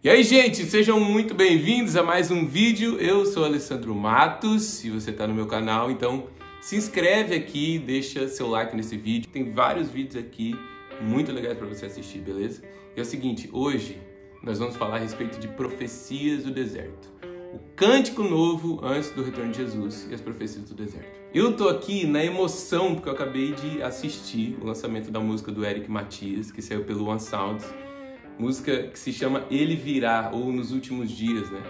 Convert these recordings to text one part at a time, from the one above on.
E aí, gente, sejam muito bem-vindos a mais um vídeo. Eu sou Alessandro Matos, se você está no meu canal, então se inscreve aqui, deixa seu like nesse vídeo. Tem vários vídeos aqui muito legais para você assistir, beleza? E é o seguinte, hoje nós vamos falar a respeito de profecias do deserto. O cântico novo antes do retorno de Jesus e as profecias do deserto. Eu tô aqui na emoção porque eu acabei de assistir o lançamento da música do Eric Matias, que saiu pelo One Sound. Música que se chama Ele Virá, ou Nos Últimos Dias, né?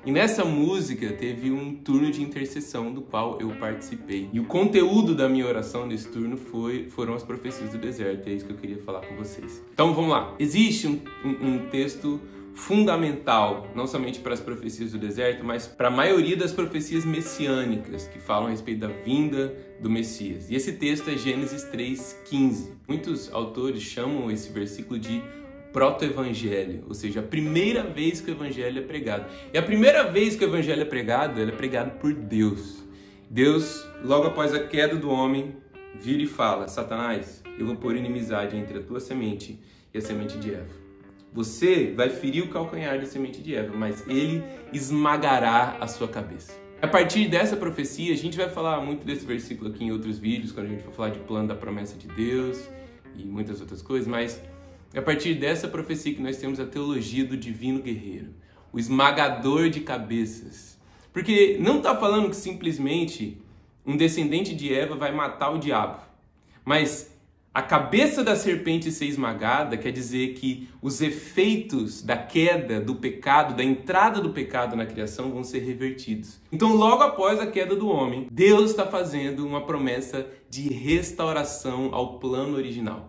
E nessa música teve um turno de intercessão do qual eu participei. E o conteúdo da minha oração nesse turno foram as profecias do deserto, é isso que eu queria falar com vocês. Então vamos lá. Existe um texto fundamental, não somente para as profecias do deserto, mas para a maioria das profecias messiânicas, que falam a respeito da vinda do Messias. E esse texto é Gênesis 3:15. Muitos autores chamam esse versículo de proto-evangelho, ou seja, a primeira vez que o evangelho é pregado. E a primeira vez que o evangelho é pregado, ele é pregado por Deus. Deus, logo após a queda do homem, vira e fala: Satanás, eu vou pôr inimizade entre a tua semente e a semente de Eva. Você vai ferir o calcanhar da semente de Eva, mas ele esmagará a sua cabeça. A partir dessa profecia, a gente vai falar muito desse versículo aqui em outros vídeos, quando a gente for falar de plano da promessa de Deus e muitas outras coisas, mas é a partir dessa profecia que nós temos a teologia do divino guerreiro, o esmagador de cabeças. Porque não está falando que simplesmente um descendente de Eva vai matar o diabo, mas a cabeça da serpente ser esmagada quer dizer que os efeitos da queda, do pecado, da entrada do pecado na criação vão ser revertidos. Então, logo após a queda do homem, Deus está fazendo uma promessa de restauração ao plano original.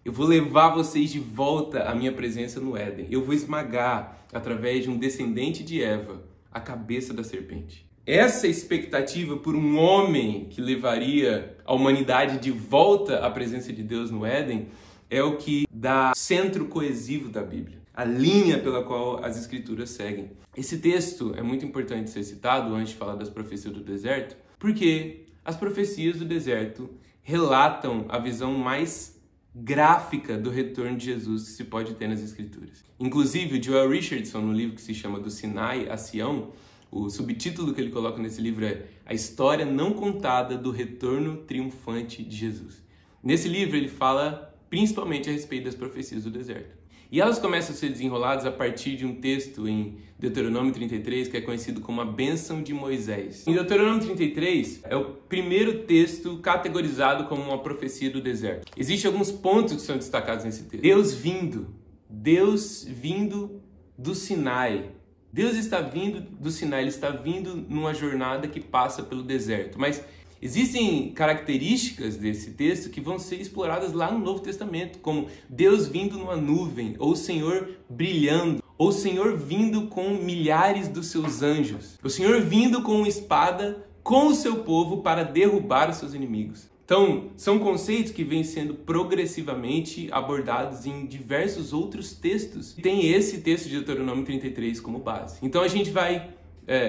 Eu vou levar vocês de volta à minha presença no Éden. Eu vou esmagar, através de um descendente de Eva, a cabeça da serpente. Essa expectativa por um homem que levaria a humanidade de volta à presença de Deus no Éden é o que dá centro coesivo da Bíblia, a linha pela qual as Escrituras seguem. Esse texto é muito importante ser citado antes de falar das profecias do deserto, porque as profecias do deserto relatam a visão mais gráfica do retorno de Jesus que se pode ter nas Escrituras. Inclusive, o Joel Richardson, no livro que se chama Do Sinai a Sião, o subtítulo que ele coloca nesse livro é A História Não Contada do Retorno Triunfante de Jesus. Nesse livro ele fala principalmente a respeito das profecias do deserto. E elas começam a ser desenroladas a partir de um texto em Deuteronômio 33, que é conhecido como a Bênção de Moisés. Em Deuteronômio 33 é o primeiro texto categorizado como uma profecia do deserto. Existem alguns pontos que são destacados nesse texto. Deus vindo do Sinai. Deus está vindo do Sinai, ele está vindo numa jornada que passa pelo deserto. Mas existem características desse texto que vão ser exploradas lá no Novo Testamento, como Deus vindo numa nuvem, ou o Senhor brilhando, ou o Senhor vindo com milhares dos seus anjos, o Senhor vindo com uma espada com o seu povo para derrubar os seus inimigos. Então, são conceitos que vêm sendo progressivamente abordados em diversos outros textos. Tem esse texto de Deuteronômio 33 como base. Então a gente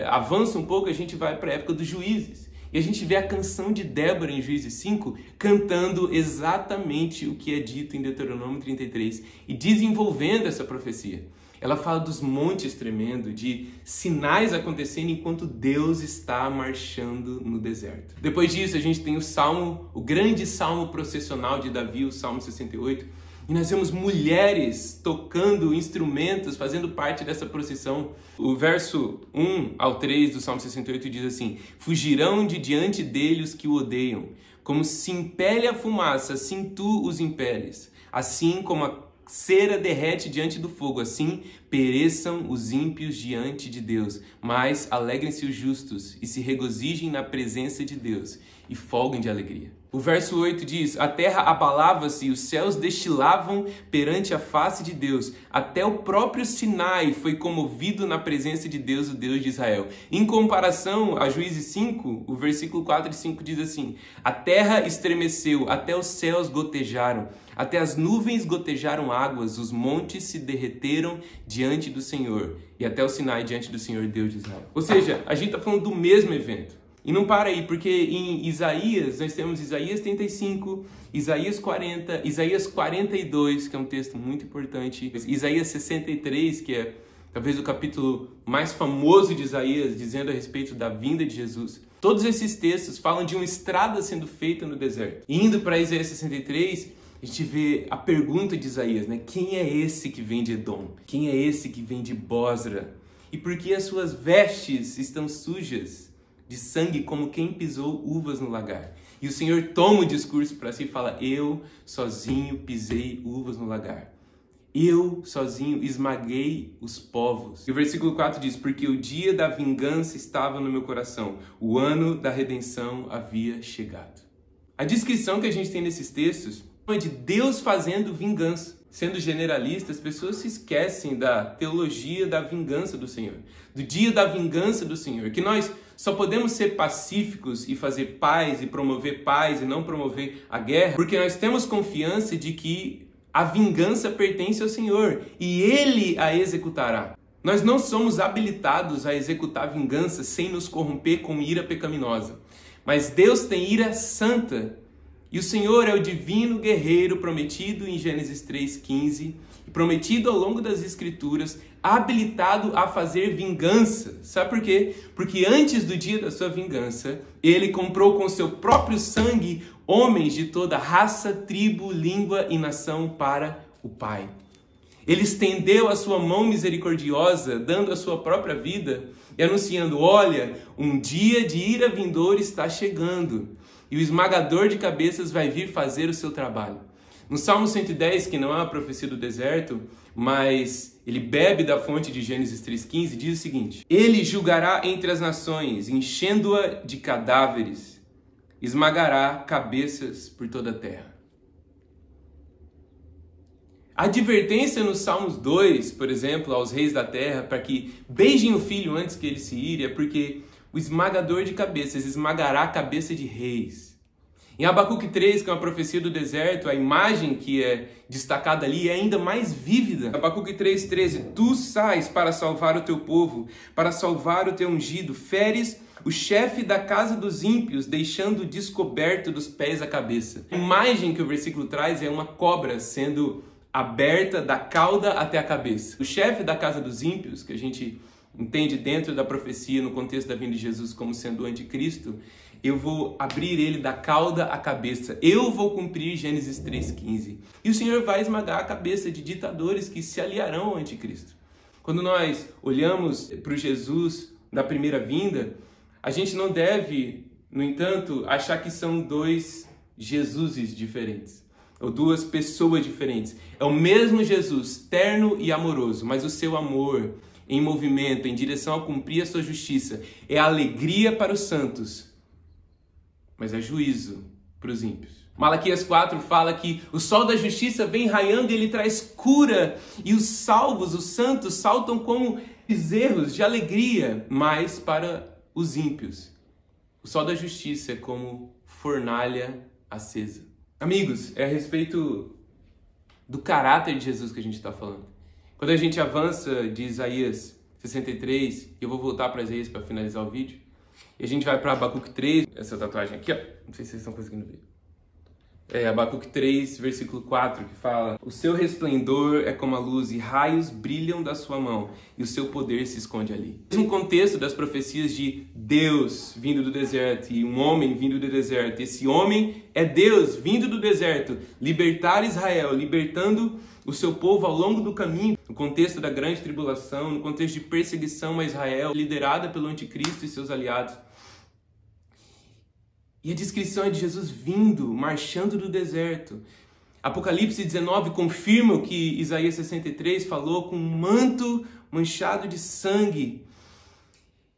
avança um pouco, a gente vai para a época dos juízes. E a gente vê a canção de Débora em Juízes 5 cantando exatamente o que é dito em Deuteronômio 33 e desenvolvendo essa profecia. Ela fala dos montes tremendo, de sinais acontecendo enquanto Deus está marchando no deserto. Depois disso, a gente tem o grande salmo processional de Davi, o Salmo 68, e nós vemos mulheres tocando instrumentos, fazendo parte dessa procissão. O verso 1 ao 3 do Salmo 68 diz assim: Fugirão de diante dele os que o odeiam, como se impele a fumaça, assim tu os impeles, assim como a cera derrete diante do fogo, assim pereçam os ímpios diante de Deus. Mas alegrem-se os justos e se regozijem na presença de Deus e folguem de alegria. O verso 8 diz: A terra abalava-se e os céus destilavam perante a face de Deus. Até o próprio Sinai foi comovido na presença de Deus, o Deus de Israel. Em comparação a Juízes 5, o versículo 4 e 5 diz assim: A terra estremeceu, até os céus gotejaram. Até as nuvens gotejaram águas, os montes se derreteram diante do Senhor, e até o Sinai diante do Senhor Deus de Israel. Ou seja, a gente está falando do mesmo evento. E não para aí, porque em Isaías, nós temos Isaías 35, Isaías 40, Isaías 42, que é um texto muito importante, Isaías 63, que é talvez o capítulo mais famoso de Isaías, dizendo a respeito da vinda de Jesus. Todos esses textos falam de uma estrada sendo feita no deserto. E indo para Isaías 63, a gente vê a pergunta de Isaías, né? Quem é esse que vem de Edom? Quem é esse que vem de Bosra? E por que as suas vestes estão sujas de sangue como quem pisou uvas no lagar? E o Senhor toma o discurso para si e fala, eu sozinho pisei uvas no lagar. Eu sozinho esmaguei os povos. E o versículo 4 diz, porque o dia da vingança estava no meu coração, o ano da redenção havia chegado. A descrição que a gente tem nesses textos é de Deus fazendo vingança. Sendo generalista, as pessoas se esquecem da teologia da vingança do Senhor, do dia da vingança do Senhor, que nós só podemos ser pacíficos e fazer paz e promover paz e não promover a guerra, porque nós temos confiança de que a vingança pertence ao Senhor e Ele a executará. Nós não somos habilitados a executar vingança sem nos corromper com ira pecaminosa, mas Deus tem ira santa. E o Senhor é o divino guerreiro prometido em Gênesis 3,15 e prometido ao longo das Escrituras, habilitado a fazer vingança. Sabe por quê? Porque antes do dia da sua vingança, Ele comprou com seu próprio sangue homens de toda raça, tribo, língua e nação para o Pai. Ele estendeu a sua mão misericordiosa, dando a sua própria vida e anunciando, olha, um dia de ira vindoura está chegando. E o esmagador de cabeças vai vir fazer o seu trabalho. No Salmo 110, que não é uma profecia do deserto, mas ele bebe da fonte de Gênesis 3,15, diz o seguinte, ele julgará entre as nações, enchendo-a de cadáveres, esmagará cabeças por toda a terra. A advertência no Salmos 2, por exemplo, aos reis da terra, para que beijem o filho antes que ele se ire, é porque o esmagador de cabeças esmagará a cabeça de reis. Em Abacuque 3, que é uma profecia do deserto, a imagem que é destacada ali é ainda mais vívida. Abacuque 3,13, tu sais para salvar o teu povo, para salvar o teu ungido, feres o chefe da casa dos ímpios, deixando descoberto dos pés a cabeça. A imagem que o versículo traz é uma cobra sendo aberta da cauda até a cabeça. O chefe da casa dos ímpios, que a gente entende dentro da profecia, no contexto da vinda de Jesus como sendo o anticristo, eu vou abrir ele da cauda à cabeça. Eu vou cumprir Gênesis 3,15. E o Senhor vai esmagar a cabeça de ditadores que se aliarão ao anticristo. Quando nós olhamos para o Jesus da primeira vinda, a gente não deve, no entanto, achar que são dois Jesuses diferentes, ou duas pessoas diferentes. É o mesmo Jesus, terno e amoroso, mas o seu amor em movimento, em direção a cumprir a sua justiça, é alegria para os santos, mas é juízo para os ímpios. Malaquias 4 fala que o sol da justiça vem raiando e ele traz cura, e os salvos, os santos, saltam como bezerros de alegria, mas para os ímpios, o sol da justiça é como fornalha acesa. Amigos, é a respeito do caráter de Jesus que a gente está falando. Quando a gente avança de Isaías 63, eu vou voltar para Isaías para finalizar o vídeo, e a gente vai para Abacuque 3, essa tatuagem aqui, ó, não sei se vocês estão conseguindo ver. É Abacuque 3, versículo 4, que fala, o seu resplendor é como a luz e raios brilham da sua mão, e o seu poder se esconde ali. No contexto das profecias de Deus vindo do deserto e um homem vindo do deserto, esse homem é Deus vindo do deserto, libertar Israel, libertando o seu povo ao longo do caminho, no contexto da grande tribulação, no contexto de perseguição a Israel, liderada pelo anticristo e seus aliados. E a descrição é de Jesus vindo, marchando do deserto. Apocalipse 19 confirma o que Isaías 63 falou, com um manto manchado de sangue.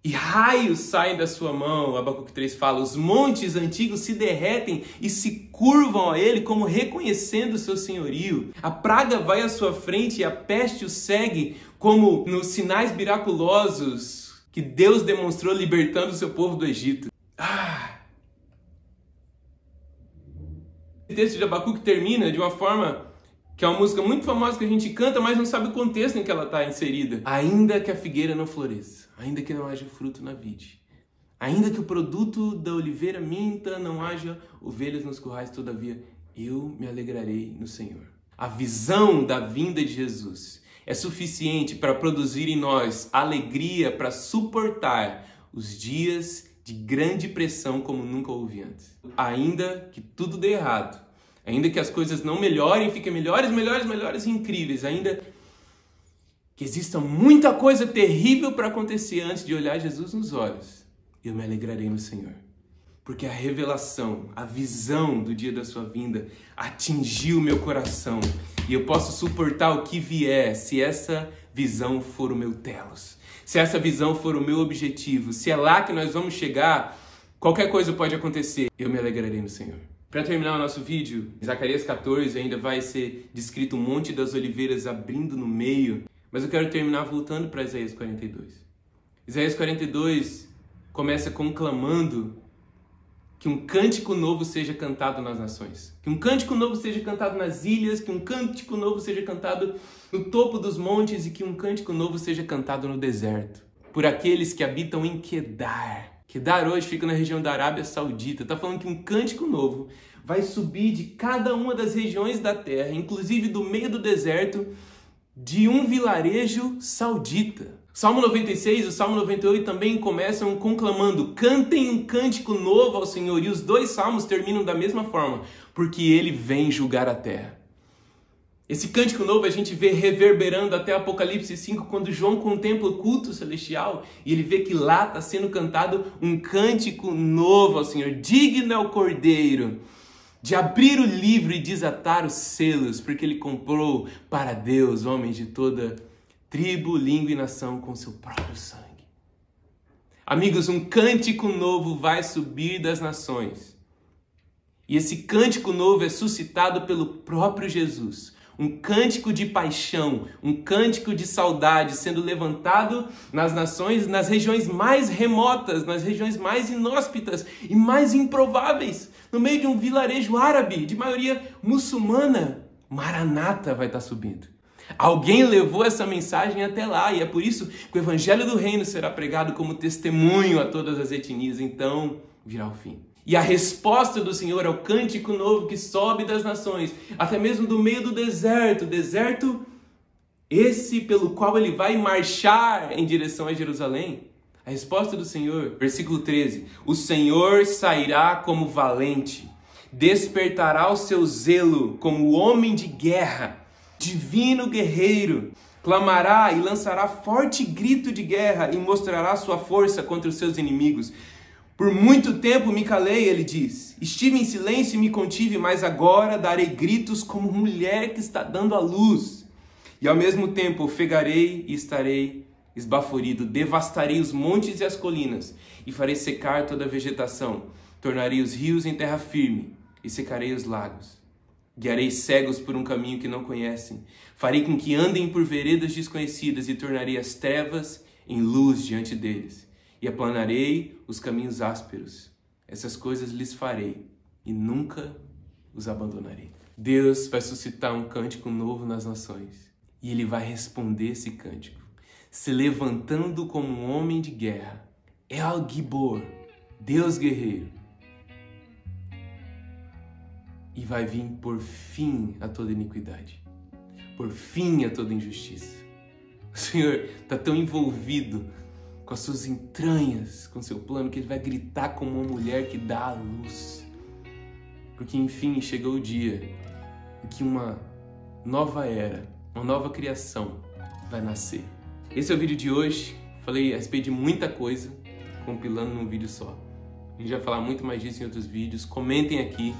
E raios saem da sua mão, Abacuque 3 fala, os montes antigos se derretem e se curvam a ele como reconhecendo o seu senhorio. A praga vai à sua frente e a peste o segue, como nos sinais miraculosos que Deus demonstrou libertando o seu povo do Egito. O texto de Abacuque termina de uma forma que é uma música muito famosa que a gente canta, mas não sabe o contexto em que ela está inserida. Ainda que a figueira não floresça, ainda que não haja fruto na vide, ainda que o produto da oliveira minta, não haja ovelhas nos currais, todavia eu me alegrarei no Senhor. A visão da vinda de Jesus é suficiente para produzir em nós alegria para suportar os dias de grande pressão como nunca houve antes. Ainda que tudo dê errado, ainda que as coisas não melhorem, fiquem melhores e incríveis, ainda que exista muita coisa terrível para acontecer antes de olhar Jesus nos olhos, eu me alegrarei no Senhor. Porque a revelação, a visão do dia da sua vinda atingiu meu coração. E eu posso suportar o que vier se essa visão for o meu telos. Se essa visão for o meu objetivo. Se é lá que nós vamos chegar, qualquer coisa pode acontecer. Eu me alegrarei no Senhor. Para terminar o nosso vídeo, em Zacarias 14 ainda vai ser descrito um monte das oliveiras abrindo no meio. Mas eu quero terminar voltando para Isaías 42. Isaías 42 começa conclamando que um cântico novo seja cantado nas nações. Que um cântico novo seja cantado nas ilhas, que um cântico novo seja cantado no topo dos montes e que um cântico novo seja cantado no deserto. Por aqueles que habitam em Quedar. Quedar hoje fica na região da Arábia Saudita. Está falando que um cântico novo vai subir de cada uma das regiões da terra, inclusive do meio do deserto, de um vilarejo saudita. Salmo 96 e o Salmo 98 também começam conclamando: cantem um cântico novo ao Senhor. E os dois salmos terminam da mesma forma, porque Ele vem julgar a terra. Esse cântico novo a gente vê reverberando até Apocalipse 5, quando João contempla o culto celestial e ele vê que lá está sendo cantado um cântico novo ao Senhor. Digno é o Cordeiro de abrir o livro e desatar os selos, porque Ele comprou para Deus homens de toda tribo, língua e nação com seu próprio sangue. Amigos, um cântico novo vai subir das nações. E esse cântico novo é suscitado pelo próprio Jesus. Um cântico de paixão, um cântico de saudade sendo levantado nas nações, nas regiões mais remotas, nas regiões mais inóspitas e mais improváveis. No meio de um vilarejo árabe, de maioria muçulmana, Maranata vai estar subindo. Alguém levou essa mensagem até lá e é por isso que o evangelho do reino será pregado como testemunho a todas as etnias, então virá o fim. E a resposta do Senhor é o cântico novo que sobe das nações, até mesmo do meio do deserto, deserto esse pelo qual ele vai marchar em direção a Jerusalém. A resposta do Senhor, versículo 13, o Senhor sairá como valente, despertará o seu zelo como homem de guerra, divino guerreiro, clamará e lançará forte grito de guerra e mostrará sua força contra os seus inimigos. Por muito tempo me calei, ele diz. Estive em silêncio e me contive, mas agora darei gritos como mulher que está dando à luz. E ao mesmo tempo ofegarei e estarei esbaforido. Devastarei os montes e as colinas e farei secar toda a vegetação. Tornarei os rios em terra firme e secarei os lagos. Guiarei cegos por um caminho que não conhecem. Farei com que andem por veredas desconhecidas e tornarei as trevas em luz diante deles. E aplanarei os caminhos ásperos. Essas coisas lhes farei e nunca os abandonarei. Deus vai suscitar um cântico novo nas nações. E Ele vai responder esse cântico, se levantando como um homem de guerra. El Gibor, Deus guerreiro. E vai vir por fim a toda iniquidade, por fim a toda injustiça. O Senhor está tão envolvido com as suas entranhas, com seu plano, que Ele vai gritar como uma mulher que dá a luz. Porque enfim chegou o dia em que uma nova era, uma nova criação vai nascer. Esse é o vídeo de hoje. Falei a respeito de muita coisa, compilando num vídeo só. A gente vai falar muito mais disso em outros vídeos. Comentem aqui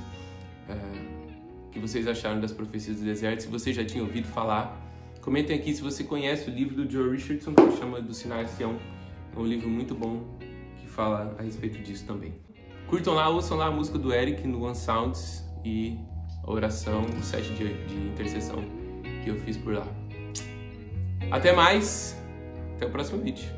o que vocês acharam das profecias do deserto, se você já tinha ouvido falar. Comentem aqui se você conhece o livro do Joe Richardson, que chama Dos Sinais de Sião. É um livro muito bom que fala a respeito disso também. Curtam lá, ouçam lá a música do Eric no One Sounds e a oração, o set de intercessão que eu fiz por lá. Até mais, até o próximo vídeo.